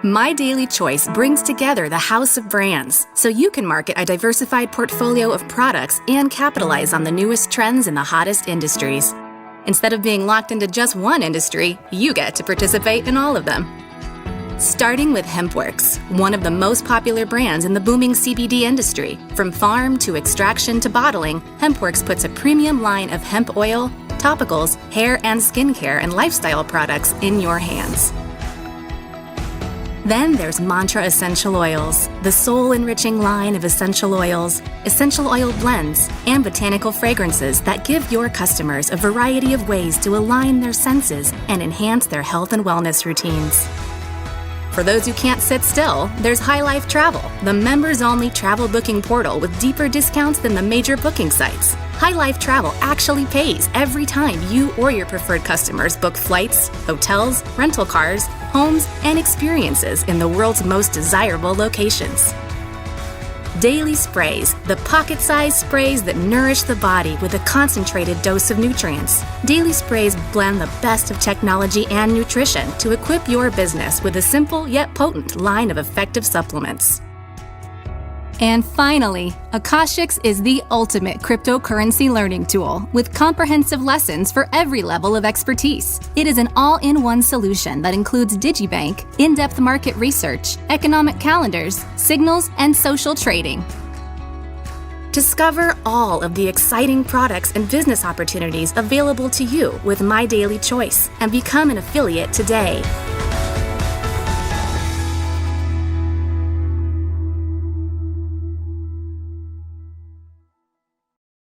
MyDailyChoice brings together the house of brands so you can market a diversified portfolio of products and capitalize on the newest trends in the hottest industries. Instead of being locked into just one industry, you get to participate in all of them. Starting with Hempworx, one of the most popular brands in the booming CBD industry. From farm to extraction to bottling, Hempworx puts a premium line of hemp oil, topicals, hair and skincare, and lifestyle products in your hands. Then there's Mantra Essential Oils, the soul-enriching line of essential oils, essential oil blends, and botanical fragrances that give your customers a variety of ways to align their senses and enhance their health and wellness routines. For those who can't sit still, there's High Life Travel, the members-only travel booking portal with deeper discounts than the major booking sites. High Life Travel actually pays every time you or your preferred customers book flights, hotels, rental cars, homes, and experiences in the world's most desirable locations. Daily Sprays, the pocket-sized sprays that nourish the body with a concentrated dose of nutrients. Daily Sprays blend the best of technology and nutrition to equip your business with a simple yet potent line of effective supplements. And finally, Akashx is the ultimate cryptocurrency learning tool with comprehensive lessons for every level of expertise. It is an all-in-one solution that includes digibank, in-depth market research, economic calendars, signals, and social trading. Discover all of the exciting products and business opportunities available to you with MyDailyChoice and become an affiliate today.